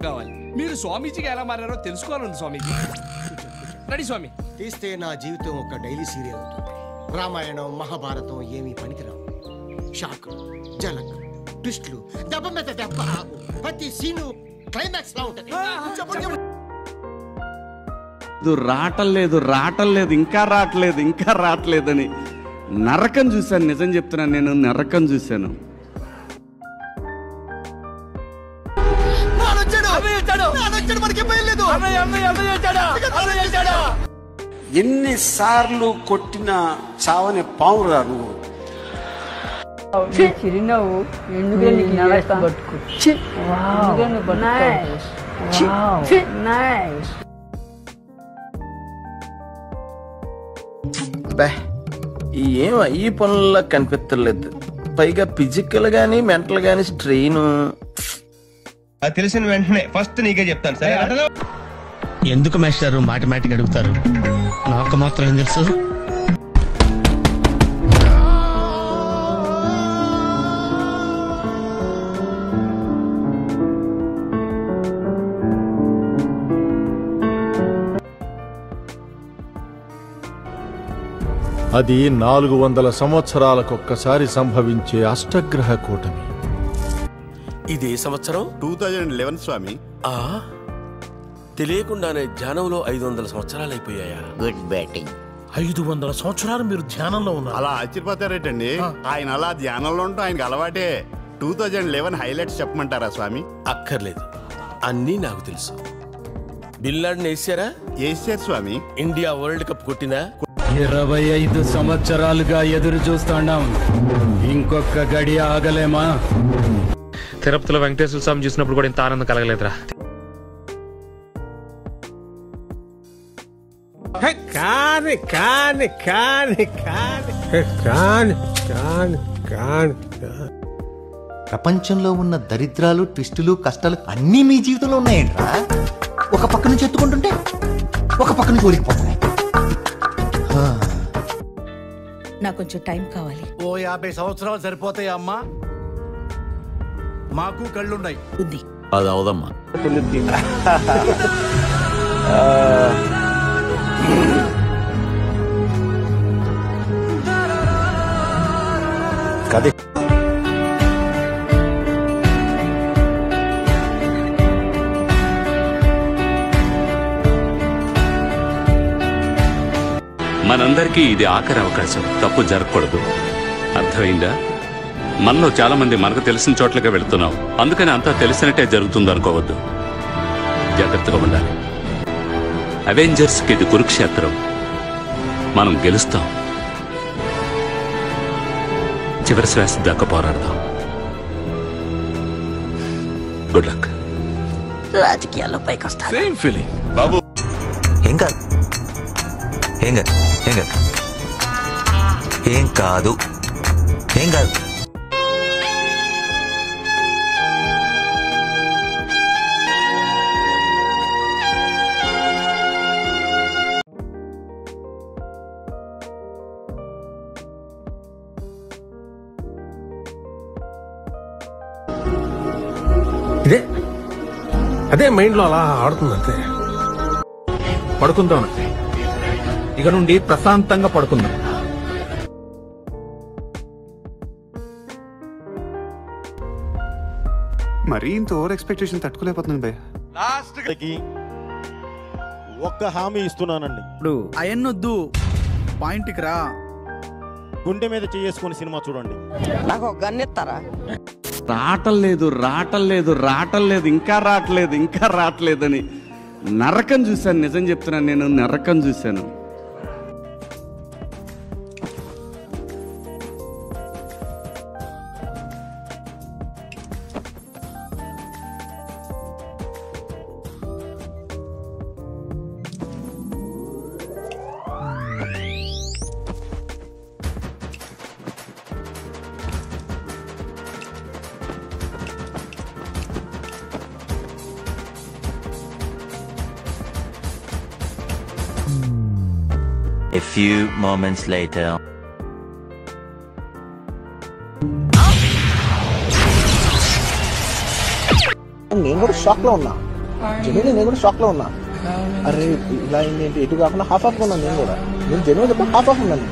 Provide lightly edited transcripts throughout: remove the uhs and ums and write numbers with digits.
కావాలి. మీరు స్వామీజీకి ఎలా మారారో తెలుసుకోవాలండి స్వామీజీ. రెడీ స్వామి. తీస్తే నా జీవితం ఒక డైలీ సీరియల్ అవుతుంది. రామాయణం మహాభారతం ఏమీ పనికిరావు. షాక్, జలక్, ట్విస్ట్లు, దెబ్బ మీద దెబ్బ, ప్రతి సీను క్లైమాక్స్ లా ఉంటుంది. రావట్లేదు ఇంకా రావట్లేదని నరకం చూశాను. నిజం చెప్తున్నాను, నేను నరకం చూశాను. ఎన్నిసార్లు కొట్టినా చావనే పావురా నువ్వు. చిరునవ్వు ఏం ఈ పనుల్లో కనిపించలేదు. పైగా ఫిజికల్ గానీ మెంటల్ గానీ స్ట్రెయిన్. అది తెలిసిన వెంటనే ఫస్ట్ నీకే చెప్తాను సరే. ఎందుకు మాస్టారు మాటిమాటికి అడుగుతారు? నాకు మాత్రం ఏం తెలుసు? అది 400 సంవత్సరాలకొక్కసారి సంభవించే అష్టగ్రహ కూటమి. ఇదే సంవత్సరం 2011 స్వామి. తెలియకుండానే ధ్యానంలో 500 సంవత్సరాలు అయిపోయాయా? Good batting. 500 సంవత్సరాలు మీరు ధ్యానంలో ఉన్నారు. అలా ఆశ్చర్యపోతారేటండి. ఆయన అలా ధ్యానంలో ఉంటాం ఆయనకి అలవాటే. 2011 హైలైట్స్ చెప్పమంటారా స్వామి? అక్కర్లేదు, అన్నీ నాకు తెలుసు. బిల్లాడిని వేసారా? వేసారు స్వామి. ఇండియా వరల్డ్ కప్ కొట్టినా? 25 సంవత్సరాలుగా ఎదురు చూస్తున్నాం. ఇంకొక గడియ ఆగలేమా? తిరుపతిలో వెంకటేశ్వర స్వామి చూసినప్పుడు కూడా ఇంత ఆనందం కలగలేదురా. ప్రపంచంలో ఉన్న దరిద్రాలు, ట్విస్టులు, కష్టాలు అన్నీ మీ జీవితంలో ఉన్నాయంట్రా. ఒక పక్క నుంచి ఎత్తుకుంటుంటే ఒక పక్క నుంచి ఓడిపోతున్నాయి. నాకు కొంచెం టైం కావాలి. ఓ 50 సంవత్సరాలు సరిపోతాయి అమ్మా. మాకు కళ్ళున్నాయి. ఉంది. అది అవదమ్మా. కదే మనందరికీ ఇది ఆఖరి అవకాశం. తప్పు జరగకూడదు. అర్థమైందా? మనలో చాలా మంది మనకు తెలిసిన చోట్లకే వెళుతున్నాం. అందుకని అంతా తెలిసినట్టే జరుగుతుంది అనుకోవద్దు. జాగ్రత్తగా ఉండాలి. అవెంజర్స్కి ఇది కురుక్షేత్రం. మనం గెలుస్తాం. చివరి శ్వాస దాకా పోరాడదాం. Good luck. రాజకీయాల్లో పైకి వస్తా. సేమ్ ఫీలింగ్ బాబు. ఏం కాదు అదే మైండ్ లో అలా ఆడుతుంది అంతే. పడుకుందాం, ఇక నుండి ప్రశాంతంగా పడుకుందాం. మరీ ఇంత ఓవర్ ఎక్స్పెక్టేషన్ తట్టుకోలేకపోతున్నాను భయ్య. ఒక్క హామీ ఇస్తున్నానండి. ఇప్పుడు అయన్నొద్దు, పాయింట్కి రా. గుండె మీద చేసుకుని సినిమా చూడండి. నాకు ఒక గన్ ఇస్తారా? రావట్లేదు ఇంకా రావట్లేదని నరకం చూశాను. నిజం చెప్తున్నాను, నేను నరకం చూశాను. A few moments later. నేను కూడా షాక్ లో ఉన్నా. జెన్యున్ నేను కూడా షాక్ లో ఉన్నా. అరే ఇలా ఏంటి ఎటు కాకుండా హాఫ్ ఆఫ్ ఉన్నాను నేను కూడా. నేను జెన్యున్ చెప్పి హాఫ్ ఆఫ్ ఉన్నాను.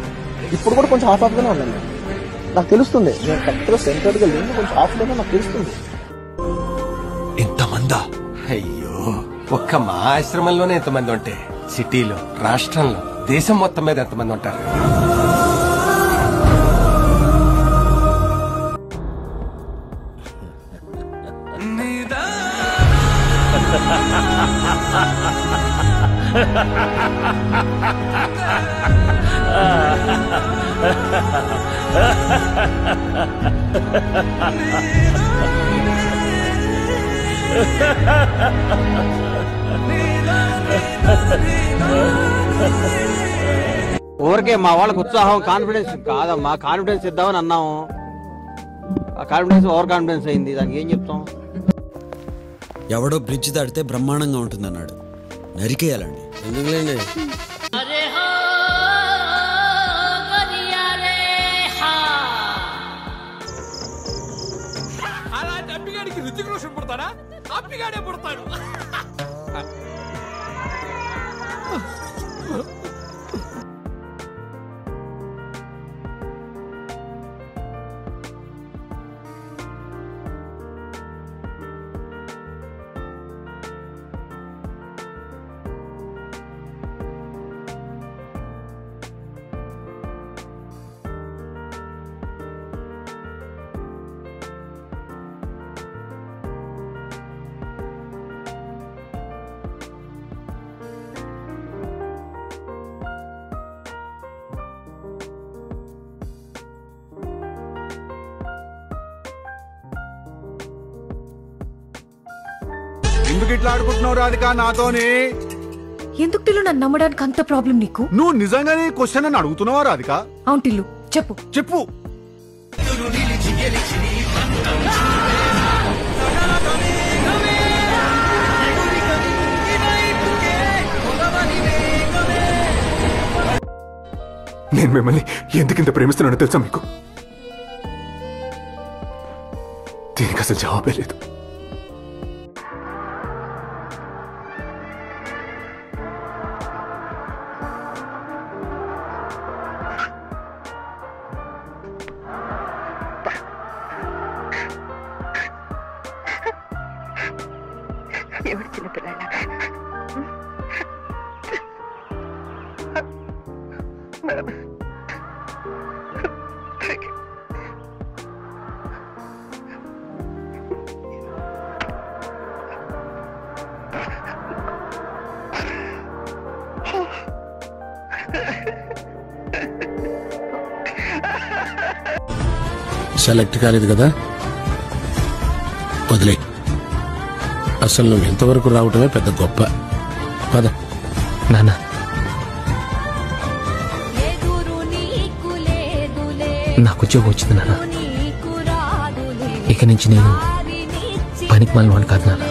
ఇప్పుడు కూడా కొంచెం హాఫ్ ఆఫ్ గానే ఉన్నాను. నాకు తెలుస్తుంది నేను కరెక్ట్ గా సెంటర్డ్ గా లేదు, కొంచెం హాఫ్ లోనే నాకు తెలుస్తుంది. ఇంతమందా? అయ్యో, ఒక్క మా ఆశ్రమంలోనే ఎంతమంది ఉంటే సిటీలో, రాష్ట్రంలో, దేశం మొత్తం మీద ఎంతమంది ఉంటారు? ఊరికే మా వాళ్ళకి ఉత్సాహం కాన్ఫిడెన్స్ కాదమ్మా, కాన్ఫిడెన్స్ ఇద్దామని అన్నాము. ఆ కాన్ఫిడెన్స్ ఓవర్ కాన్ఫిడెన్స్ అయింది. దానికి ఏం చెప్తాం? ఎవడో బ్రిడ్జ్ దాటితే బ్రహ్మాండంగా ఉంటుందన్నాడు, నరికేయాలండి. ఎందుకులేండి. అలాంటి అప్పిగాడికి రుచిక రోషన్ పుడతాడా? అప్పిగాడే పుడతాడు. ఎందుకు ఇట్లా ఆడుకుంటున్నావు రాధిక నాతోని? ఎందుకు టిల్లు నన్ను నమ్మడానికి అంత ప్రాబ్లం నీకు? నువ్వు నిజంగానే క్వశ్చన్ అని అడుగుతున్నావా రాధిక? అవును టిల్లు, చెప్పు చెప్పు. నేను మిమ్మల్ని ఎందుకింత ప్రేమిస్తున్నానో తెలుసా మీకు? దీనికి అసలు జవాబే లేదు. ఎవరి చిన్నపిల్లల సెలెక్ట్ కాలేదు కదా, వదిలే. అసలు నువ్వు ఇంతవరకు రావటమే పెద్ద గొప్ప. పద నాన్న. నాకు ఉద్యోగం వచ్చింది నాన్న. ఇక నుంచి నేను పనికి మాలిన వాడిని కాదు నాన్న.